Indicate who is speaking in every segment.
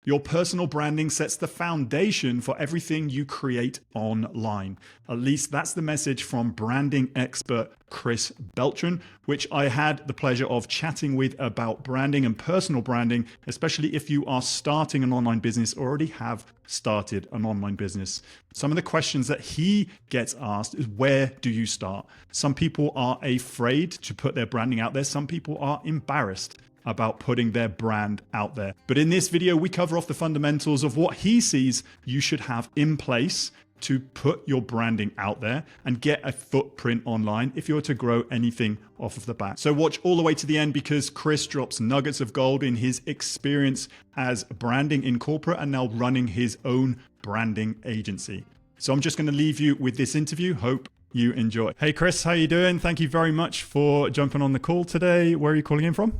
Speaker 1: Your personal branding sets the foundation for everything you create online. At least that's the message from branding expert Chris Beltran, which I had the pleasure of chatting with about branding and personal branding, especially if you are starting an online business or already have started an online business. Some of the questions that he gets asked is, where do you start? Some people are afraid to put their branding out there. Some people are embarrassed about putting their brand out there. But in this video, we cover off the fundamentals of what he sees you should have in place to put your branding out there and get a footprint online if you're to grow anything off of the bat. So watch all the way to the end, because Chris drops nuggets of gold in his experience as branding in corporate and now running his own branding agency. So I'm just going to leave you with this interview. Hope you enjoy. Hey Chris, how you doing? Thank you very much for jumping on the call today. Where are you calling in from?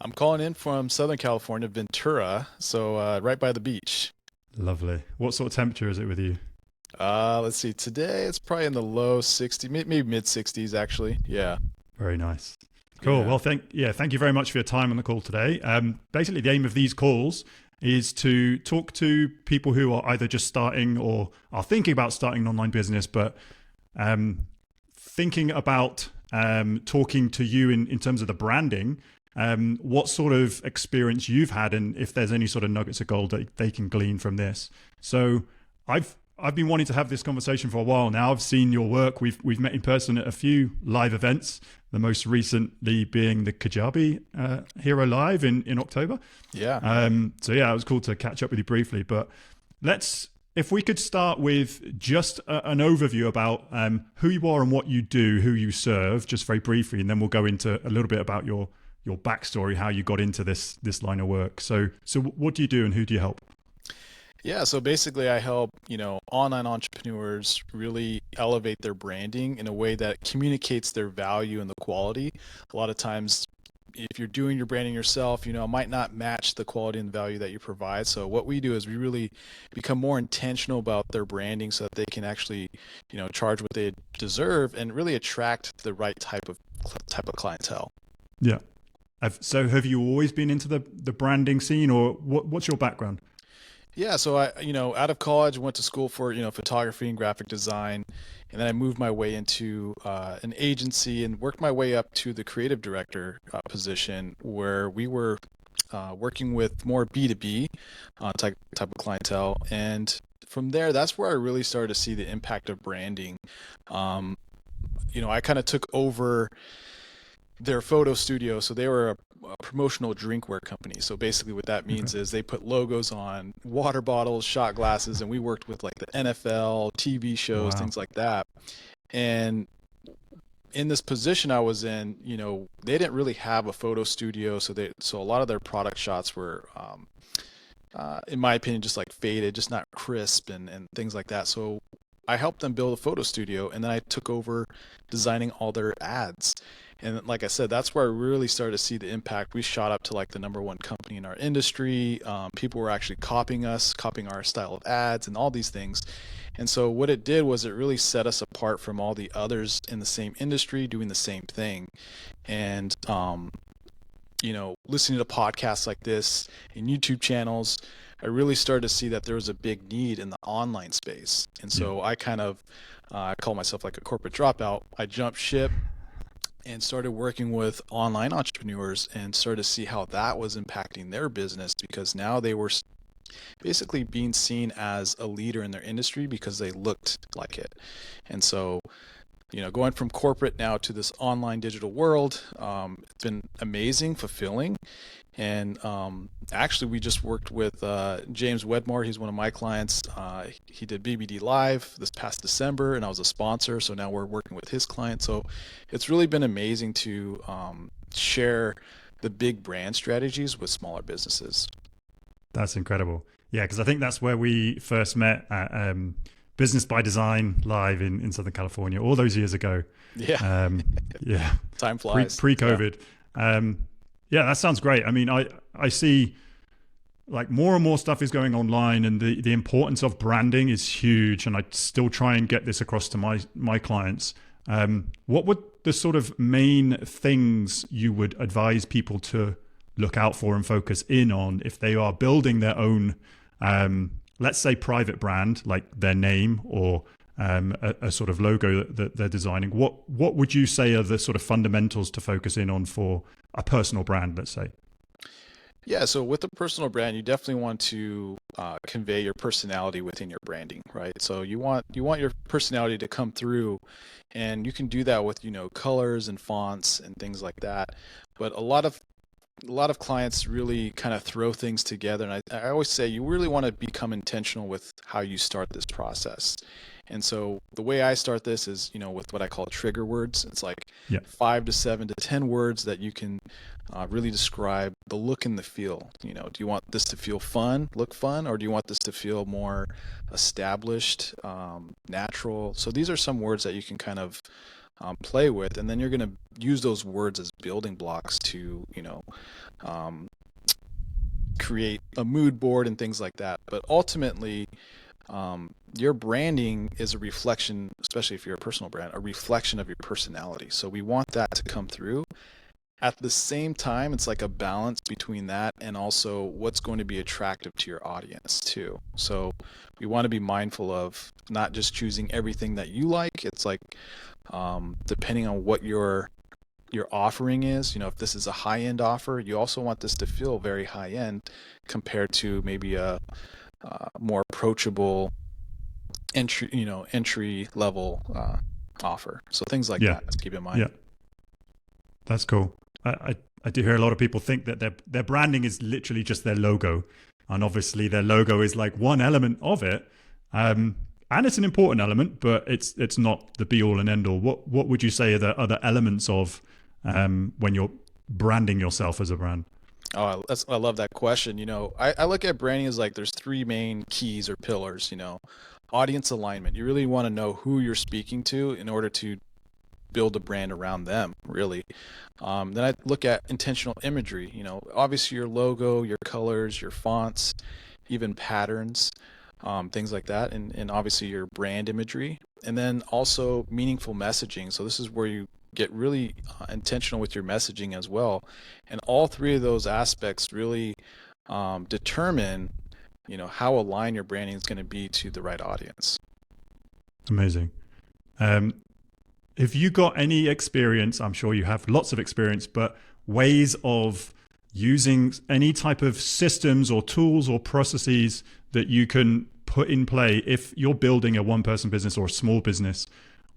Speaker 2: I'm calling in from Southern California, Ventura, so right by the beach.
Speaker 1: Lovely. What sort of temperature is it with you?
Speaker 2: Let's see. Today it's probably in the low 60s, maybe mid 60s actually. Yeah.
Speaker 1: Very nice. Cool.
Speaker 2: Yeah.
Speaker 1: Well, thank you very much for your time on the call today. Basically, the aim of these calls is to talk to people who are either just starting or are thinking about starting an online business, but thinking about talking to you in terms of the branding. What sort of experience you've had, and if there's any sort of nuggets of gold that they can glean from this. So I've been wanting to have this conversation for a while now. I've seen your work. We've met in person at a few live events, the most recently being the Kajabi Hero Live in October.
Speaker 2: Yeah.
Speaker 1: So yeah, it was cool to catch up with you briefly. But if we could start with just an overview about who you are and what you do, who you serve, just very briefly, and then we'll go into a little bit about your backstory, how you got into this line of work. So what do you do and who do you help?
Speaker 2: Yeah, so basically I help, online entrepreneurs really elevate their branding in a way that communicates their value and the quality. A lot of times, if you're doing your branding yourself, it might not match the quality and value that you provide. So what we do is we really become more intentional about their branding so that they can actually, charge what they deserve and really attract the right type of clientele.
Speaker 1: Yeah. So have you always been into the branding scene, or what's your background?
Speaker 2: Yeah, so I, out of college, went to school for, photography and graphic design. And then I moved my way into an agency and worked my way up to the creative director position, where we were working with more B2B type of clientele. And from there, that's where I really started to see the impact of branding. I kind of took over their photo studio. So they were a promotional drinkware company. So basically what that means is they put logos on water bottles, shot glasses, and we worked with like the NFL, TV shows, things like that. And in this position I was in, they didn't really have a photo studio. So a lot of their product shots were, in my opinion, just like faded, just not crisp and things like that. So I helped them build a photo studio, and then I took over designing all their ads. And like I said, that's where I really started to see the impact. We shot up to like the #1 company in our industry. People were actually copying our style of ads and all these things. And so what it did was it really set us apart from all the others in the same industry doing the same thing. And, listening to podcasts like this and YouTube channels, I really started to see that there was a big need in the online space. And so I kind of, I call myself like a corporate dropout. I jumped ship and started working with online entrepreneurs and started to see how that was impacting their business, because now they were basically being seen as a leader in their industry because they looked like it. And so, going from corporate now to this online digital world, it's been amazing, fulfilling. And actually, we just worked with James Wedmore. He's one of my clients. He did BBD Live this past December, and I was a sponsor. So now we're working with his client. So it's really been amazing to share the big brand strategies with smaller businesses.
Speaker 1: That's incredible. Yeah, because I think that's where we first met at Business by Design Live in Southern California all those years ago.
Speaker 2: Yeah.
Speaker 1: Yeah.
Speaker 2: Time flies.
Speaker 1: Pre-COVID. Yeah. Yeah, that sounds great. I mean, I see like more and more stuff is going online, and the importance of branding is huge. And I still try and get this across to my clients. What would the sort of main things you would advise people to look out for and focus in on if they are building their own, let's say, private brand, like their name or a sort of logo that they're designing? What would you say are the sort of fundamentals to focus in on for a personal brand, let's say?
Speaker 2: Yeah, so with a personal brand, you definitely want to convey your personality within your branding, right? So you want your personality to come through, and you can do that with, colors and fonts and things like that. But a lot of clients really kind of throw things together, and I always say you really want to become intentional with how you start this process. And so the way I start this is, with what I call trigger words. It's like 5 to 7 to 10 words that you can really describe the look and the feel. Do you want this to feel look fun, or do you want this to feel more established, natural? So these are some words that you can kind of play with, and then you're going to use those words as building blocks to, create a mood board and things like that. But ultimately, your branding is a reflection, especially if you're a personal brand, a reflection of your personality. So we want that to come through. At the same time, it's like a balance between that and also what's going to be attractive to your audience too. So we want to be mindful of not just choosing everything that you like. It's like, depending on what your offering is, if this is a high-end offer, you also want this to feel very high-end compared to maybe a more approachable entry level offer. So things like that to keep in mind.
Speaker 1: Yeah, that's cool. I do hear a lot of people think that their branding is literally just their logo, and obviously their logo is like one element of it, and it's an important element, but it's not the be all and end all. What would you say are the other elements of when you're branding yourself as a brand?
Speaker 2: Oh, I love that question. I look at branding as like there's 3 main keys or pillars. Audience alignment. You really want to know who you're speaking to in order to build a brand around them, really. Then I look at intentional imagery. Obviously your logo, your colors, your fonts, even patterns, things like that, and obviously your brand imagery. And then also meaningful messaging. So this is where you get really intentional with your messaging as well. And all 3 of those aspects really determine, how aligned your branding is going to be to the right audience.
Speaker 1: Amazing. Have you got any experience? I'm sure you have lots of experience, but ways of using any type of systems or tools or processes that you can put in play if you're building a one-person business or a small business?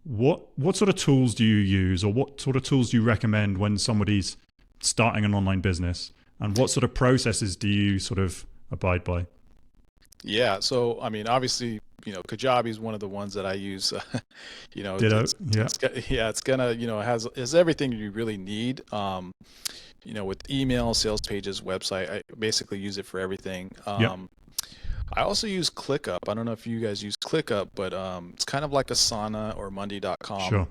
Speaker 1: What sort of tools do you use, or what sort of tools do you recommend when somebody's starting an online business? And what sort of processes do you sort of abide by?
Speaker 2: Yeah, so I mean, obviously, Kajabi is one of the ones that I use.
Speaker 1: Ditto.
Speaker 2: It's gonna, has everything you really need. With email, sales pages, website, I basically use it for everything. I also use ClickUp. I don't know if you guys use ClickUp, but it's kind of like Asana or Monday.com.
Speaker 1: Sure.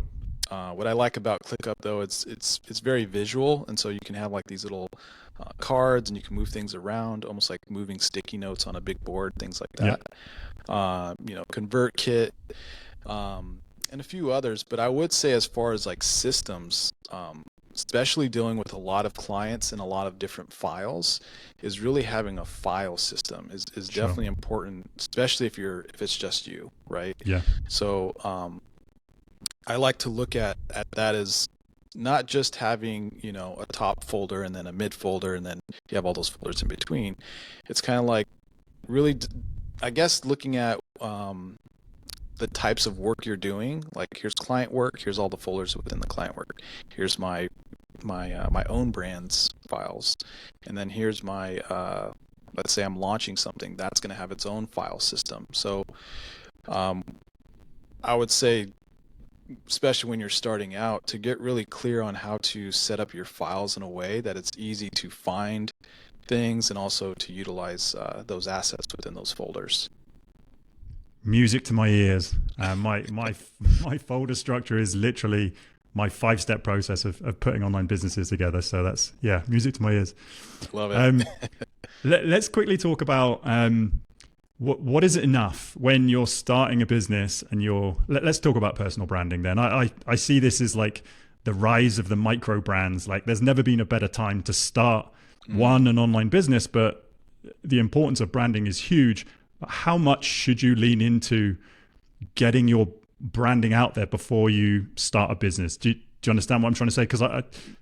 Speaker 2: What I like about ClickUp though, it's very visual, and so you can have like these little cards, and you can move things around, almost like moving sticky notes on a big board, things like that. ConvertKit, and a few others. But I would say, as far as like systems, especially dealing with a lot of clients and a lot of different files, is really having a file system is
Speaker 1: Sure.
Speaker 2: definitely important, especially if it's just you, right?
Speaker 1: Yeah.
Speaker 2: So I like to look at that as not just having, a top folder and then a mid folder and then you have all those folders in between. It's kind of like really, I guess, looking at the types of work you're doing. Like, here's client work, here's all the folders within the client work. Here's my own brand's files, and then here's my let's say I'm launching something that's going to have its own file system. So I would say, especially when you're starting out, to get really clear on how to set up your files in a way that it's easy to find things and also to utilize those assets within those folders.
Speaker 1: Music to my ears. My folder structure is literally my 5-step process of putting online businesses together. So that's, music to my ears.
Speaker 2: Love it.
Speaker 1: Let's quickly talk about what is enough when you're starting a business and let's talk about personal branding then. I see this as like the rise of the micro brands. Like, there's never been a better time to start one, an online business, but the importance of branding is huge. How much should you lean into getting your branding out there before you start a business? Do you understand what I'm trying to say? Because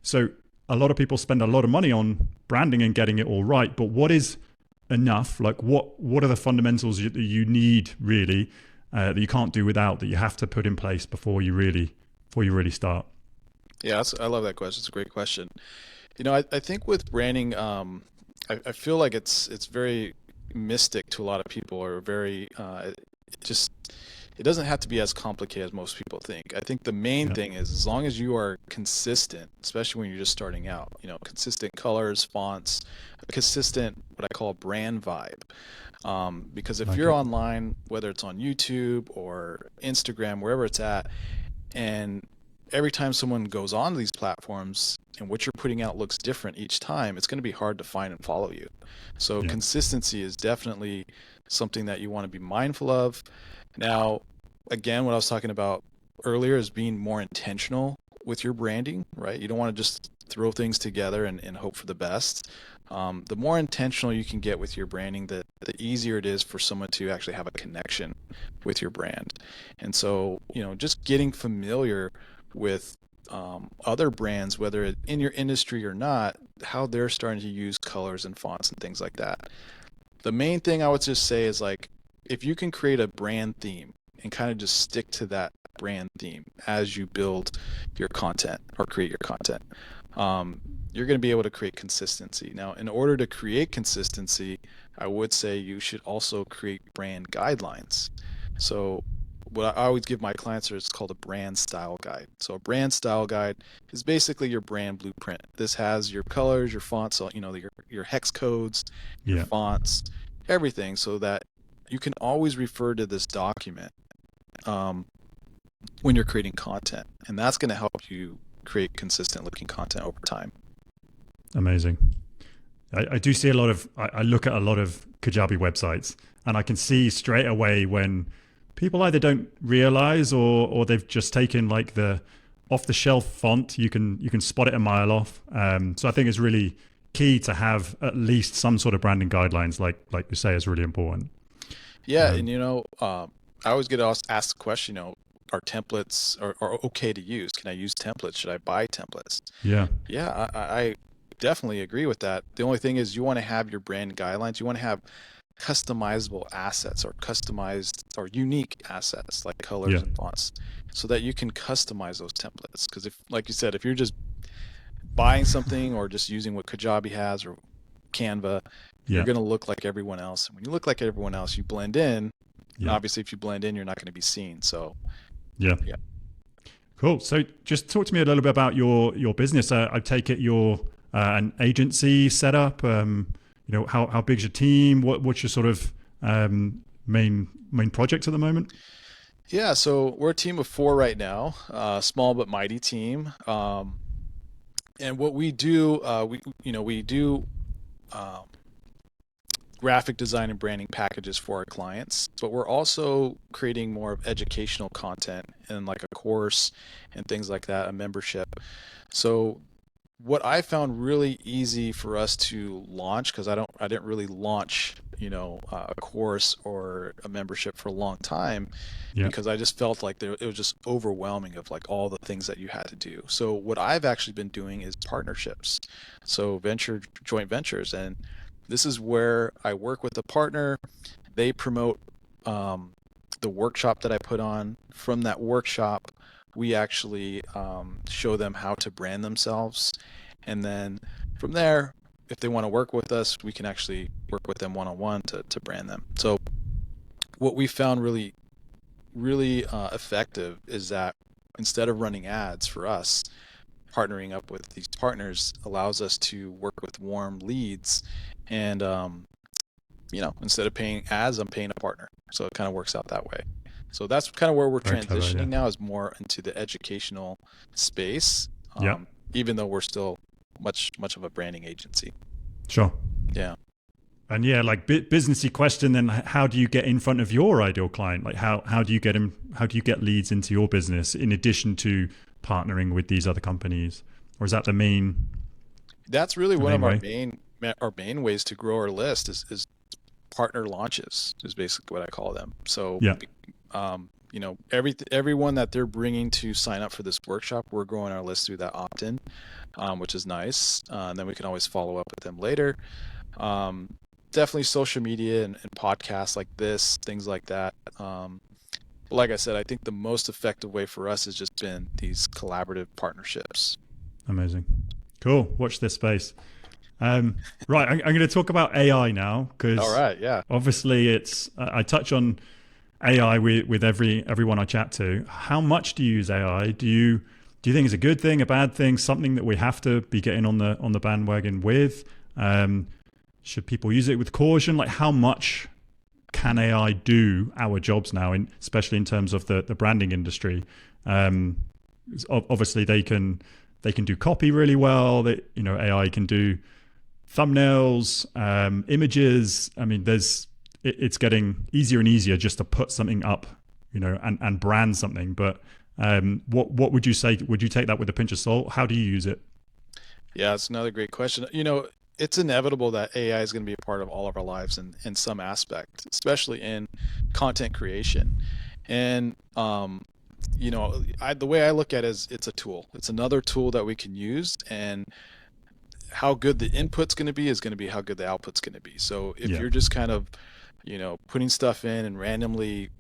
Speaker 1: so a lot of people spend a lot of money on branding and getting it all right, but what is enough? Like what are the fundamentals that you need really that you can't do without, that you have to put in place before you really start?
Speaker 2: Yeah, I love that question. It's a great question. I think with branding, I feel like it's very mystic to a lot of people, or very it doesn't have to be as complicated as most people think. I think the main thing is, as long as you are consistent, especially when you're just starting out, consistent colors, fonts, a consistent, what I call brand vibe. Because if you're online, whether it's on YouTube or Instagram, wherever it's at, and every time someone goes on these platforms and what you're putting out looks different each time, it's going to be hard to find and follow you. So consistency is definitely something that you want to be mindful of. Now, again, what I was talking about earlier is being more intentional with your branding, right? You don't want to just throw things together and hope for the best. The more intentional you can get with your branding, the easier it is for someone to actually have a connection with your brand. And so, just getting familiar with other brands, whether in your industry or not, how they're starting to use colors and fonts and things like that. The main thing I would just say is, like, if you can create a brand theme and kind of just stick to that brand theme as you build your content or create your content, you're going to be able to create consistency. Now, in order to create consistency, I would say you should also create brand guidelines. So what I always give my clients is called a brand style guide. So a brand style guide is basically your brand blueprint. This has your colors, your fonts, so, your hex codes, your fonts, everything, so that you can always refer to this document when you're creating content. And that's going to help you create consistent looking content over time.
Speaker 1: Amazing. I do see I look at a lot of Kajabi websites, and I can see straight away when people either don't realize or they've just taken like the off the shelf font. You can spot it a mile off. So I think it's really key to have at least some sort of branding guidelines, like you say, is really important.
Speaker 2: Yeah. And I always get asked the question, are templates are okay to use? Can I use templates? Should I buy templates?
Speaker 1: Yeah,
Speaker 2: I definitely agree with that. The only thing is, you want to have your brand guidelines. You want to have customizable assets, or customized or unique assets like colors and fonts, so that you can customize those templates. Because if, like you said, if you're just buying something or just using what Kajabi has or Canva, you're going to look like everyone else. And when you look like everyone else, you blend in. And obviously, if you blend in, you're not going to be seen. So yeah.
Speaker 1: Cool. So just talk to me a little bit about your business. I take it you're an agency setup. How big's your team? What's your sort of main projects at the moment?
Speaker 2: Yeah, so we're a team of 4 right now, small but mighty team. And what we do, we do graphic design and branding packages for our clients, but we're also creating more of educational content and like a course and things like that, a membership. So what I found really easy for us to launch, because I didn't really launch, a course or a membership for a long time, because I just felt like it was just overwhelming of like all the things that you had to do. So what I've actually been doing is partnerships, so joint ventures, and this is where I work with a partner. They promote the workshop that I put on. From that workshop, we actually show them how to brand themselves. And then from there, if they want to work with us, we can actually work with them one-on-one to brand them. So what we found really, really effective is that instead of running ads for us, partnering up with these partners allows us to work with warm leads. And, instead of paying ads, I'm paying a partner. So it kind of works out that way. So that's kind of where we're transitioning now, is more into the educational space. Even though we're still much of a branding agency.
Speaker 1: Sure.
Speaker 2: Yeah.
Speaker 1: And like businessy question, then how do you get in front of your ideal client? Like how do you get leads into your business in addition to partnering with these other companies? Or is that the main?
Speaker 2: That's really one of our our main ways to grow our list is partner launches is basically what I call them. So,
Speaker 1: Yeah.
Speaker 2: everyone that they're bringing to sign up for this workshop, we're growing our list through that opt-in, which is nice. And then we can always follow up with them later. Definitely social media and podcasts like this, things like that. But like I said, I think the most effective way for us has just been these collaborative partnerships.
Speaker 1: Amazing. Cool. Watch this space. Right. I'm going to talk about AI now
Speaker 2: All
Speaker 1: because
Speaker 2: right, yeah.
Speaker 1: obviously I touch on AI with everyone I chat to. How much do you use AI? Do you think it's a good thing, a bad thing, something that we have to be getting on the bandwagon with? Should people use it with caution? Like, how much can AI do our jobs now, especially in terms of the branding industry? Obviously, they can do copy really well. AI can do thumbnails, images. I mean, it's getting easier and easier just to put something up, and brand something. But what would you say? Would you take that with a pinch of salt? How do you use it?
Speaker 2: Yeah, it's another great question. It's inevitable that AI is going to be a part of all of our lives in some aspect, especially in content creation. And the way I look at it is it's a tool. It's another tool that we can use, and how good the input's going to be is going to be how good the output's going to be. So if you're just kind of, putting stuff in and randomly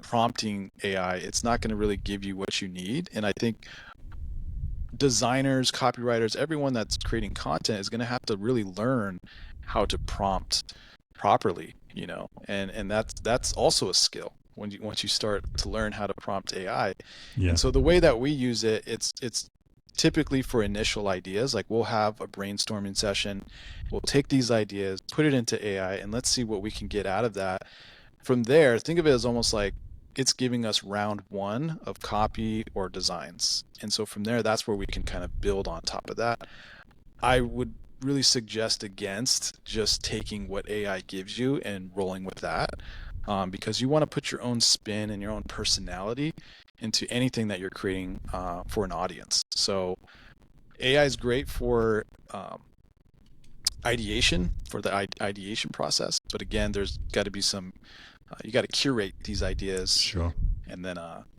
Speaker 2: prompting AI, it's not going to really give you what you need. And I think designers, copywriters, everyone that's creating content is going to have to really learn how to prompt properly, and that's also a skill once you start to learn how to prompt AI.
Speaker 1: Yeah.
Speaker 2: And so the way that we use it, it's typically for initial ideas. Like, we'll have a brainstorming session, we'll take these ideas, put it into AI, and let's see what we can get out of that. From there, think of it as almost like it's giving us round one of copy or designs. And so from there, that's where we can kind of build on top of that. I would really suggest against just taking what AI gives you and rolling with that, because you want to put your own spin and your own personality into anything that you're creating for an audience. So AI is great for ideation, for the ideation process. But again, there's got to be some, you got to curate these ideas.
Speaker 1: Sure.
Speaker 2: And then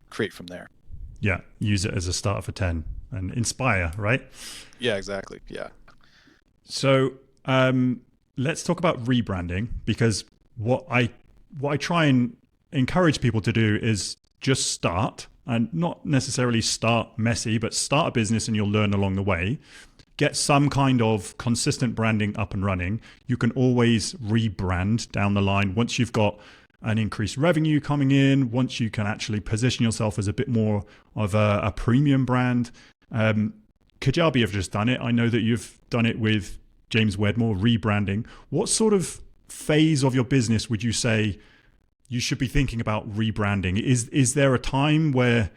Speaker 2: create from there.
Speaker 1: Yeah. Use it as a starter for 10 and inspire, right?
Speaker 2: Yeah, exactly. Yeah.
Speaker 1: So let's talk about rebranding, because what I try and encourage people to do is just start, and not necessarily start messy, but start a business and you'll learn along the way. Get some kind of consistent branding up and running. You can always rebrand down the line once you've got an increased revenue coming in, once you can actually position yourself as a bit more of a premium brand. Kajabi have just done it. I know that you've done it with James Wedmore, rebranding. What sort of phase of your business would you say you should be thinking about rebranding? Is there a time where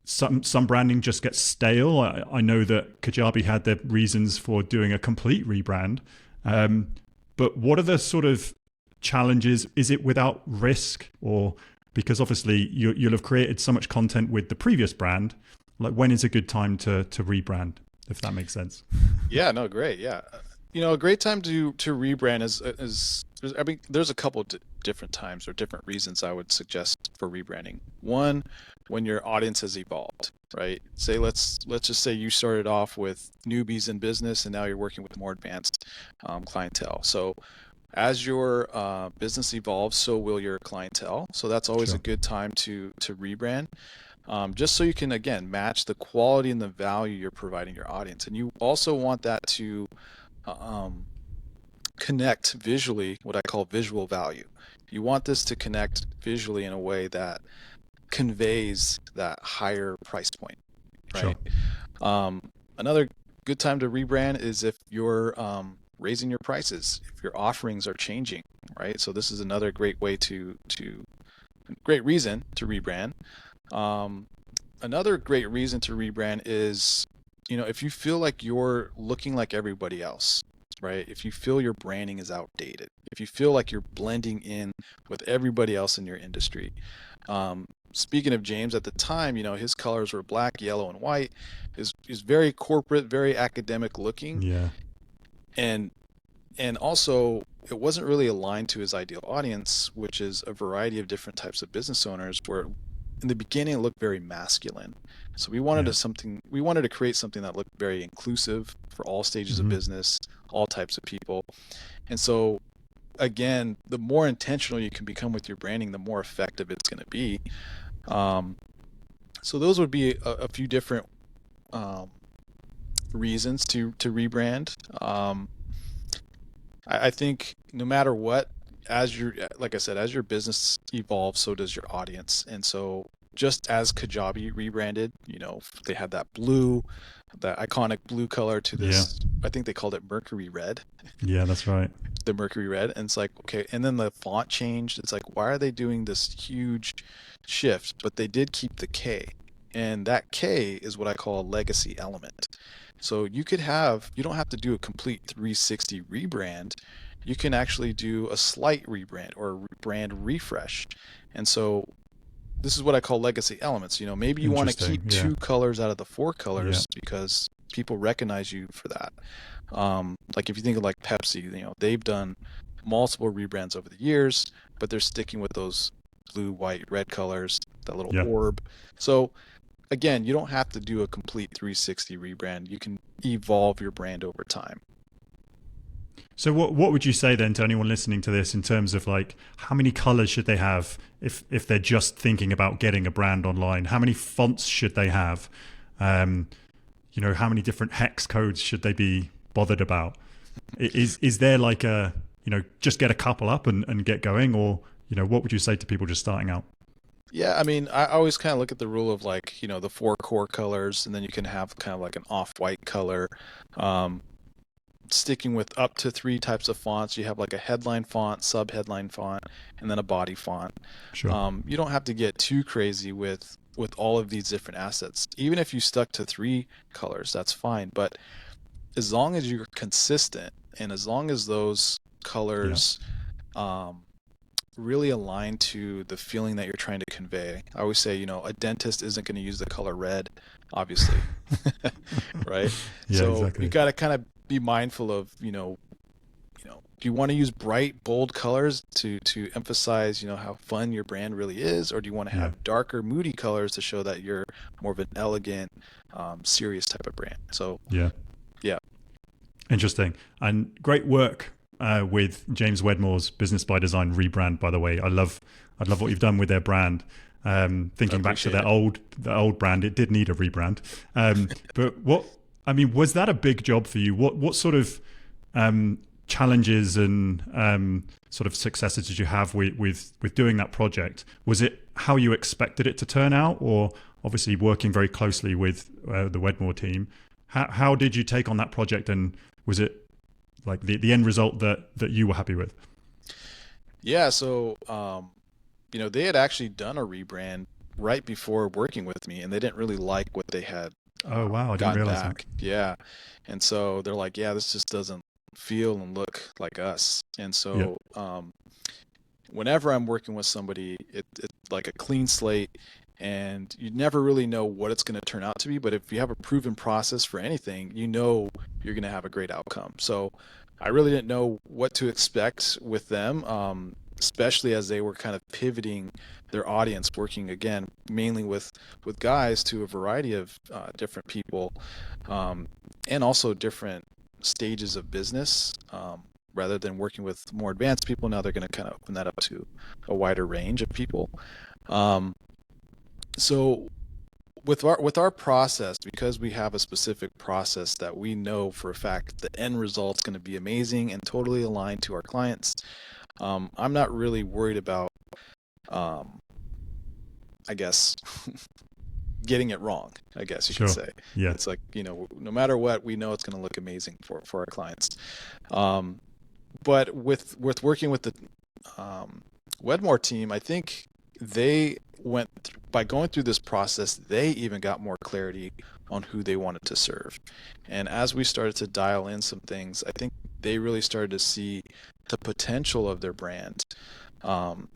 Speaker 1: some branding just gets stale? I know that Kajabi had their reasons for doing a complete rebrand. But what are the sort of challenges? Is it without risk, or because obviously you'll have created so much content with the previous brand? Like, when is a good time to rebrand, if that makes sense?
Speaker 2: Yeah, no, great. Yeah. A great time to rebrand is I mean, there's a couple of different times or different reasons I would suggest for rebranding. One, when your audience has evolved, right? Say, let's just say you started off with newbies in business and now you're working with more advanced clientele. So as your business evolves, so will your clientele. So that's always
Speaker 1: Sure.
Speaker 2: a good time to rebrand. Just so you can, again, match the quality and the value you're providing your audience. And you also want that to connect visually, what I call visual value. You want this to connect visually in a way that conveys that higher price point, right?
Speaker 1: Sure.
Speaker 2: Another good time to rebrand is if you're raising your prices, if your offerings are changing, right? So this is another great way great reason to rebrand. Another great reason to rebrand is, if you feel like you're looking like everybody else, right? If you feel your branding is outdated, if you feel like you're blending in with everybody else in your industry. Speaking of James, at the time, his colors were black, yellow, and white. Is very corporate, very academic looking.
Speaker 1: Yeah.
Speaker 2: and also it wasn't really aligned to his ideal audience, which is a variety of different types of business owners, where in the beginning it looked very masculine. So we wanted to create something that looked very inclusive for all stages of business, all types of people. And so again, the more intentional you can become with your branding, the more effective it's going to be. So those would be a few different reasons to rebrand. I think no matter what, like I said, as your business evolves, so does your audience. And so just as Kajabi rebranded, they had that iconic blue color to this, I think they called it Mercury Red.
Speaker 1: Yeah, that's right.
Speaker 2: The Mercury Red. And it's like, okay. And then the font changed. It's like, why are they doing this huge shift? But they did keep the K. And that K is what I call a legacy element. So you don't have to do a complete 360 rebrand. You can actually do a slight rebrand or a brand refresh. And so this is what I call legacy elements. Maybe you want to keep 2 colors out of the 4 colors because people recognize you for that. Like if you think of like Pepsi, they've done multiple rebrands over the years, but they're sticking with those blue, white, red colors, that little orb. So again, you don't have to do a complete 360 rebrand. You can evolve your brand over time.
Speaker 1: So what would you say then to anyone listening to this in terms of like how many colors should they have if they're just thinking about getting a brand online? How many fonts should they have? How many different hex codes should they be bothered about? Is there like just get a couple up and get going, or what would you say to people just starting out?
Speaker 2: Yeah, I mean, I always kind of look at the rule of like, the 4 core colors, and then you can have kind of like an off-white color. Sticking with up to 3 types of fonts. You have like a headline font, sub-headline font, and then a body font.
Speaker 1: Sure.
Speaker 2: You don't have to get too crazy with all of these different assets. Even if you stuck to 3 colors, that's fine. But as long as you're consistent and as long as those colors really align to the feeling that you're trying to convey. I always say, a dentist isn't going to use the color red, obviously. Right?
Speaker 1: Yeah, exactly.
Speaker 2: You got to kind of be mindful of, do you want to use bright, bold colors to emphasize, how fun your brand really is? Or do you want to have darker, moody colors to show that you're more of an elegant, serious type of brand? So, yeah.
Speaker 1: Interesting. And great work with James Wedmore's Business by Design rebrand, by the way. I love what you've done with their brand. Thinking back to the old brand, it did need a rebrand. But was that a big job for you? What sort of challenges and sort of successes did you have with doing that project? Was it how you expected it to turn out, or obviously working very closely with the Wedmore team? How did you take on that project, and was it like the end result that you were happy with?
Speaker 2: Yeah, so they had actually done a rebrand right before working with me, and they didn't really like what they had.
Speaker 1: Oh wow, I didn't realize that.
Speaker 2: Yeah, and so they're like, yeah, this just doesn't feel and look like us. And so whenever I'm working with somebody, it's like a clean slate, and you never really know what it's going to turn out to be. But if you have a proven process for anything, you're going to have a great outcome. So I really didn't know what to expect with them, especially as they were kind of pivoting their audience, working again mainly with guys to a variety of different people, and also different stages of business. Rather than working with more advanced people, now they're going to kind of open that up to a wider range of people. So with our process, because we have a specific process that we know for a fact the end result's going to be amazing and totally aligned to our clients, I'm not really worried about, I guess, getting it wrong, I guess you could say.
Speaker 1: Yeah.
Speaker 2: It's like, no matter what, we know it's going to look amazing for our clients. But with working with the Wedmore team, I think they by going through this process, they even got more clarity on who they wanted to serve. And as we started to dial in some things, I think they really started to see the potential of their brand. And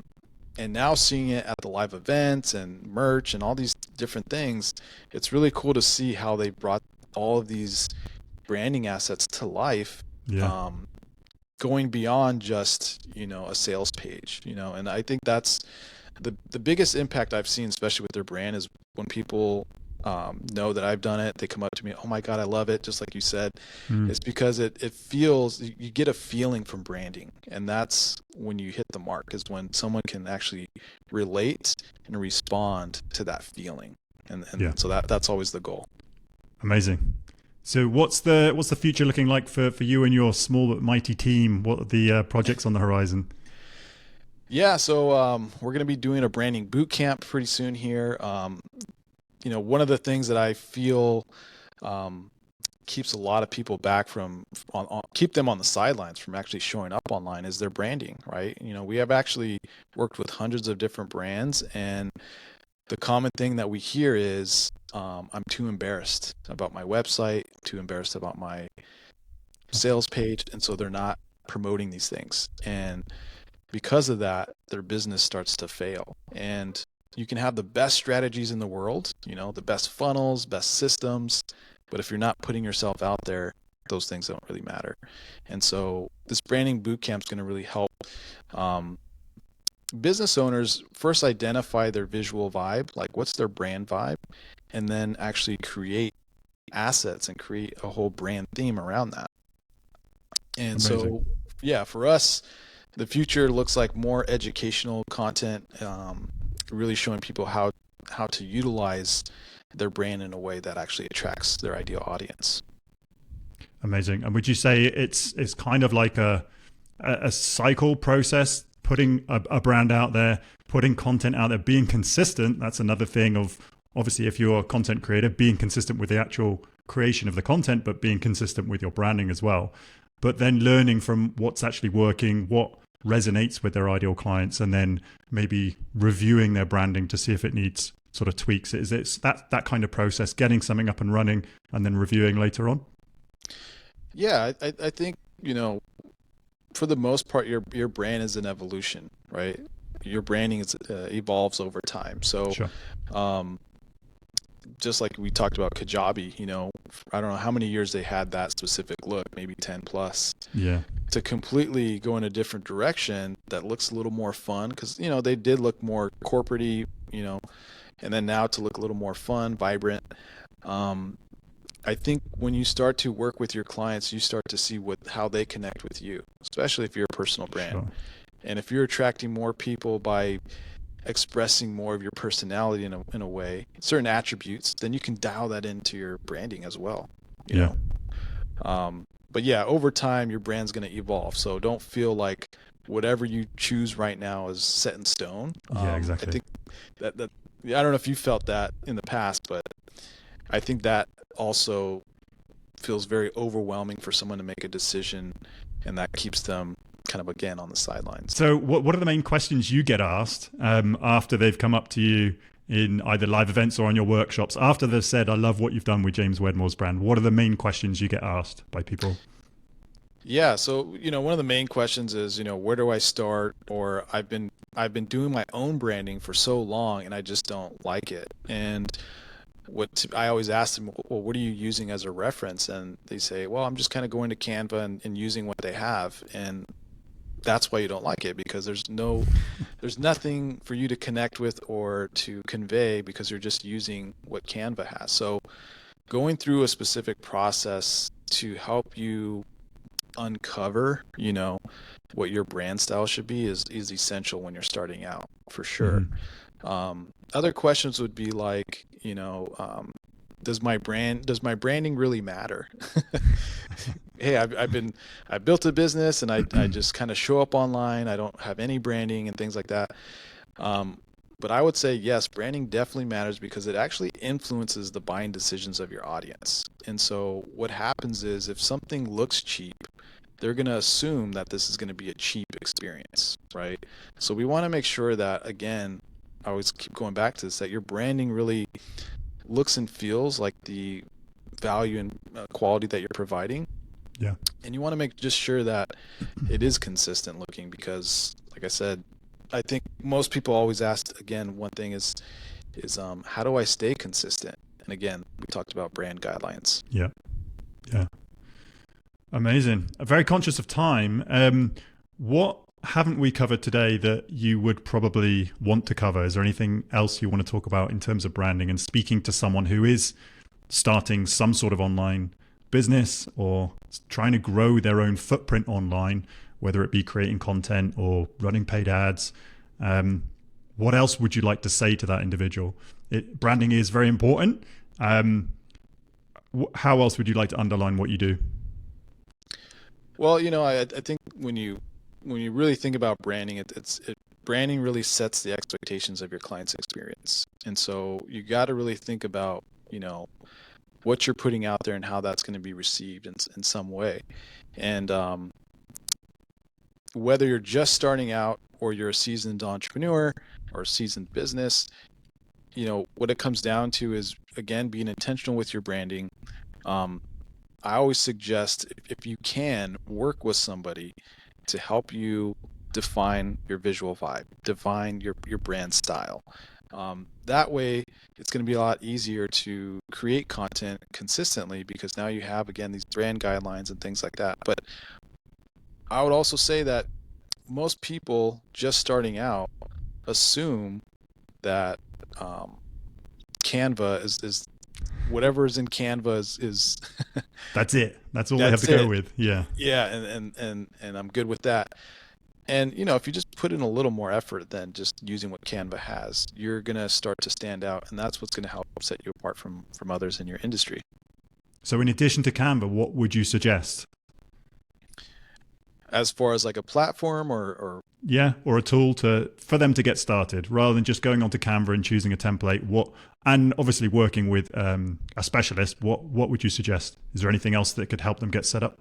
Speaker 2: now seeing it at the live events and merch and all these different things, it's really cool to see how they brought all of these branding assets to life
Speaker 1: Yeah.
Speaker 2: Going beyond just, a sales page, and I think that's the biggest impact I've seen, especially with their brand, is when people know that I've done it, they come up to me, oh my God, I love it. Just like you said, it's because it feels, you get a feeling from branding. And that's when you hit the mark, is when someone can actually relate and respond to that feeling. And so that's always the goal.
Speaker 1: Amazing. So what's the future looking like for you and your small but mighty team? What are the projects on the horizon?
Speaker 2: Yeah, so we're going to be doing a branding boot camp pretty soon here. One of the things that I feel keeps a lot of people back from keep them on the sidelines from actually showing up online is their branding, right? We have actually worked with hundreds of different brands, and the common thing that we hear is I'm too embarrassed about my website, too embarrassed about my sales page, and so they're not promoting these things. And because of that, their business starts to fail. And you can have the best strategies in the world, the best funnels, best systems, but if you're not putting yourself out there, those things don't really matter. And so this branding bootcamp is going to really help business owners first identify their visual vibe, like what's their brand vibe, and then actually create assets and create a whole brand theme around that. And
Speaker 1: Amazing.
Speaker 2: so, yeah, for us, the future looks like more educational content, really showing people how to utilize their brand in a way that actually attracts their ideal audience.
Speaker 1: Amazing. And would you say it's kind of like a cycle process, putting a brand out there, putting content out there, being consistent? That's another thing of, obviously, if you're a content creator, being consistent with the actual creation of the content, but being consistent with your branding as well. But then learning from what's actually working, what resonates with their ideal clients, and then maybe reviewing their branding to see if it needs sort of tweaks. Is it that kind of process, getting something up and running and then reviewing later on?
Speaker 2: Yeah, I think, for the most part, your brand is an evolution, right? Your branding evolves over time. So,
Speaker 1: Sure.
Speaker 2: Just like we talked about Kajabi, I don't know how many years they had that specific look, maybe 10 plus.
Speaker 1: Yeah.
Speaker 2: To completely go in a different direction that looks a little more fun, because, they did look more corporate-y, and then now to look a little more fun, vibrant. I think when you start to work with your clients, you start to see how they connect with you, especially if you're a personal brand.
Speaker 1: Sure.
Speaker 2: And if you're attracting more people by expressing more of your personality in a way, certain attributes, then you can dial that into your branding as well. You know? But yeah, over time, your brand's going to evolve. So don't feel like whatever you choose right now is set in stone.
Speaker 1: Yeah, exactly.
Speaker 2: I think that I don't know if you felt that in the past, but I think that also feels very overwhelming for someone to make a decision, and that keeps them kind of, again, on the sidelines.
Speaker 1: So what are the main questions you get asked after they've come up to you in either live events or on your workshops, after they've said, I love what you've done with James Wedmore's brand? What are the main questions you get asked by people?
Speaker 2: Yeah, so one of the main questions is, where do I start? Or I've been doing my own branding for so long and I just don't like it. And I always ask them, well, what are you using as a reference? And they say, well, I'm just kind of going to Canva and using what they have. And that's why you don't like it, because there's nothing for you to connect with or to convey, because you're just using what Canva has. So going through a specific process to help you uncover, what your brand style should be is essential when you're starting out, for sure. Other questions would be like, does my branding really matter? Hey, I built a business and I just kind of show up online. I don't have any branding and things like that. But I would say, yes, branding definitely matters, because it actually influences the buying decisions of your audience. And so what happens is, if something looks cheap, they're going to assume that this is going to be a cheap experience, right? So we want to make sure that, again, I always keep going back to this, that your branding really looks and feels like the value and quality that you're providing.
Speaker 1: Yeah.
Speaker 2: And you want to make just sure that it is consistent looking, because, like I said, I think most people always ask, again, one thing is how do I stay consistent? And again, we talked about brand guidelines.
Speaker 1: Yeah. Amazing. Very conscious of time. What haven't we covered today that you would probably want to cover? Is there anything else you want to talk about in terms of branding and speaking to someone who is starting some sort of online business or trying to grow their own footprint online, whether it be creating content or running paid ads? What else would you like to say to that individual? Branding is very important. How else would you like to underline what you do?
Speaker 2: Well, I think when you really think about branding, branding really sets the expectations of your client's experience. And so you got to really think about, what you're putting out there and how that's going to be received in some way. And whether you're just starting out or you're a seasoned entrepreneur or a seasoned business, what it comes down to is, again, being intentional with your branding. I always suggest, if you can, work with somebody to help you define your visual vibe, define your brand style. That way, it's going to be a lot easier to create content consistently because now you have, again, these brand guidelines and things like that. But I would also say that most people just starting out assume that Canva is whatever is in Canva is
Speaker 1: That's it. That's all they have to go with. Yeah.
Speaker 2: Yeah, and I'm good with that. And if you just put in a little more effort than just using what Canva has, you're gonna start to stand out, and that's what's gonna help set you apart from others in your industry.
Speaker 1: So in addition to Canva, what would you suggest?
Speaker 2: As far as like a platform or
Speaker 1: or a tool for them to get started, rather than just going onto Canva and choosing a template. And obviously working with a specialist, what would you suggest? Is there anything else that could help them get set up?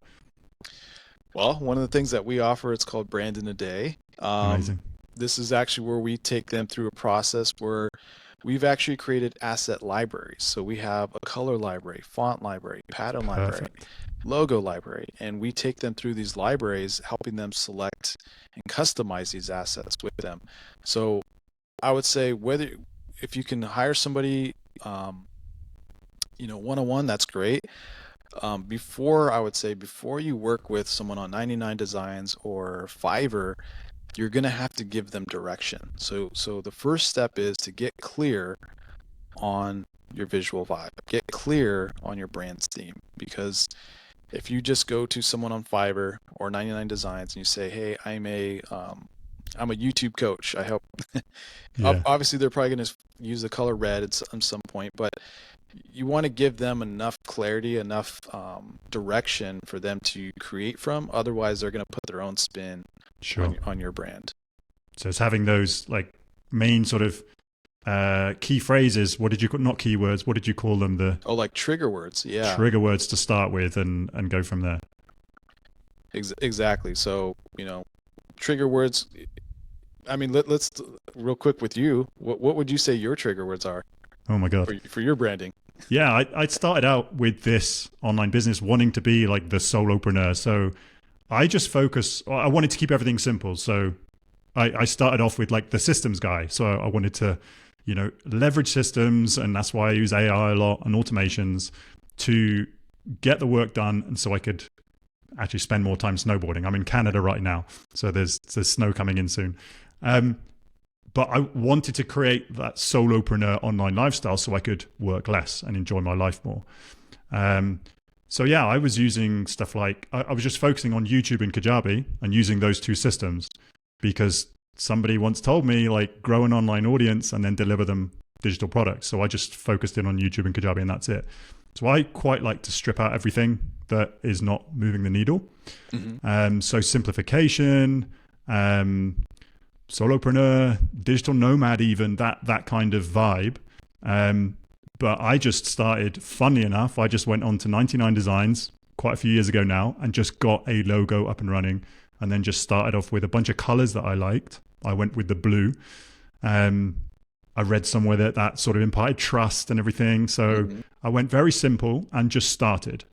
Speaker 2: Well, one of the things that we offer, it's called Brand in a Day.
Speaker 1: Amazing.
Speaker 2: This is actually where we take them through a process where we've actually created asset libraries. So we have a color library, font library, pattern library, logo library, and we take them through these libraries, helping them select and customize these assets with them. So I would say if you can hire somebody, one-on-one, that's great. Before you work with someone on 99 Designs or Fiverr, you're going to have to give them direction. So the first step is to get clear on your visual vibe, get clear on your brand's theme. Because if you just go to someone on Fiverr or 99 Designs and you say, hey, I'm a YouTube coach, I help. Obviously, they're probably going to use the color red at some point, but you want to give them enough clarity, enough direction for them to create from. Otherwise, they're going to put their own spin on your brand.
Speaker 1: So it's having those like main sort of key phrases. What did you not keywords? What did you call them?
Speaker 2: Like trigger words. Yeah.
Speaker 1: Trigger words to start with, and go from there.
Speaker 2: Exactly. So trigger words. I mean, let's real quick with you. What would you say your trigger words are?
Speaker 1: Oh my God.
Speaker 2: For your branding.
Speaker 1: Yeah, I started out with this online business wanting to be like the solopreneur. So I wanted to keep everything simple. So I started off with like the systems guy. So I wanted to, leverage systems. And that's why I use AI a lot and automations to get the work done. And so I could actually spend more time snowboarding. I'm in Canada right now, so there's snow coming in soon. But I wanted to create that solopreneur online lifestyle so I could work less and enjoy my life more. So yeah, I was using stuff like, I was just focusing on YouTube and Kajabi and using those two systems because somebody once told me like grow an online audience and then deliver them digital products. So I just focused in on YouTube and Kajabi and that's it. So I quite like to strip out everything that is not moving the needle. Mm-hmm. So simplification, solopreneur, digital nomad, even that kind of vibe. But I just started, funnily enough, I just went on to 99 Designs quite a few years ago now and just got a logo up and running and then just started off with a bunch of colors that I liked. I went with the blue. I read somewhere that sort of imparted trust and everything. So I went very simple and just started.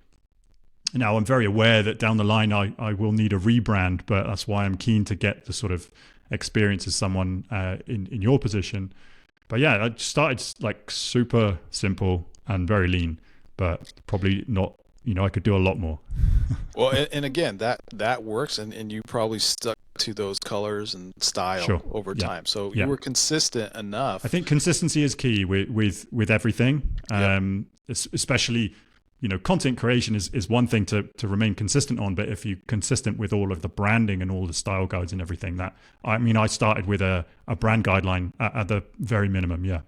Speaker 1: Now I'm very aware that down the line I will need a rebrand, but that's why I'm keen to get the sort of experience as someone in your position. But yeah, I started like super simple and very lean, but probably not I could do a lot more.
Speaker 2: Well, and again, that works, and you probably stuck to those colors and style over time. So you were consistent enough.
Speaker 1: I think consistency is key with everything, especially, content creation is one thing to remain consistent on, but if you're consistent with all of the branding and all the style guides and everything, I started with a brand guideline at the very minimum. Yeah.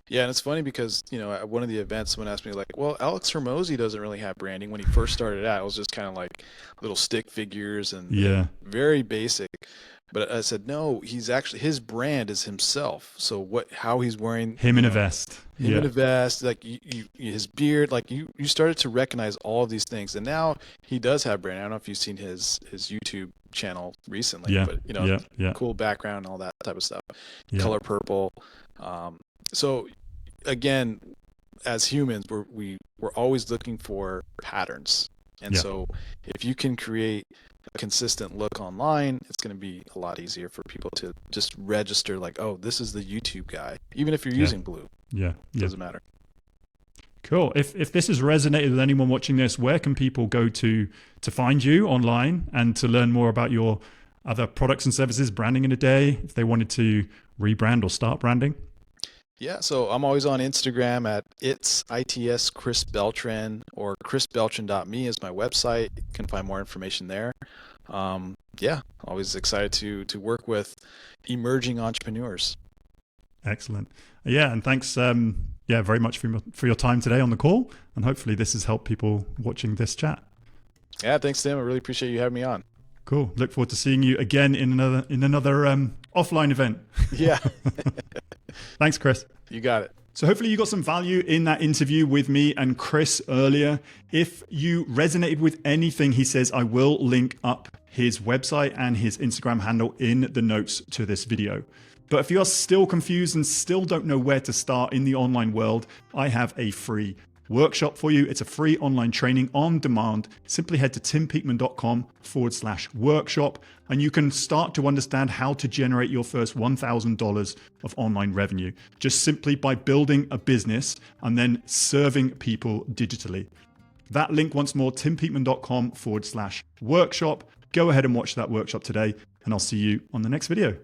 Speaker 2: Yeah, and it's funny because, at one of the events, someone asked me like, well, Alex Hormozy doesn't really have branding. When he first started out, it was just kind of like little stick figures and very basic. But I said, no, his brand is himself. So how he's wearing
Speaker 1: him in a vest,
Speaker 2: in a vest, like his beard, like you started to recognize all of these things. And now he does have brand. I don't know if you've seen his YouTube channel recently, but cool background, all that type of stuff, color purple. So again, as humans, we're always looking for patterns. And so if you can create a consistent look online, it's going to be a lot easier for people to just register like, oh, this is the YouTube guy, even if you're using blue. It doesn't matter.
Speaker 1: Cool. If this has resonated with anyone watching this, where can people go to find you online and to learn more about your other products and services, branding in a day, if they wanted to rebrand or start branding?
Speaker 2: Yeah, so I'm always on Instagram at its Chris Beltran, or chrisbeltran.me is my website. You can find more information there. Always excited to work with emerging entrepreneurs.
Speaker 1: Excellent. Yeah, and thanks very much for your time today on the call, and hopefully this has helped people watching this chat.
Speaker 2: Yeah, thanks, Tim. I really appreciate you having me on.
Speaker 1: Cool. Look forward to seeing you again in another offline event.
Speaker 2: Yeah.
Speaker 1: Thanks, Chris.
Speaker 2: You got it.
Speaker 1: So hopefully you got some value in that interview with me and Chris earlier. If you resonated with anything he says, I will link up his website and his Instagram handle in the notes to this video. But if you are still confused and still don't know where to start in the online world, I have a free workshop for you. It's a free online training on demand. Simply head to timpeakman.com/workshop and you can start to understand how to generate your first $1,000 of online revenue just simply by building a business and then serving people digitally. That link once more, timpeakman.com/workshop. Go ahead and watch that workshop today and I'll see you on the next video.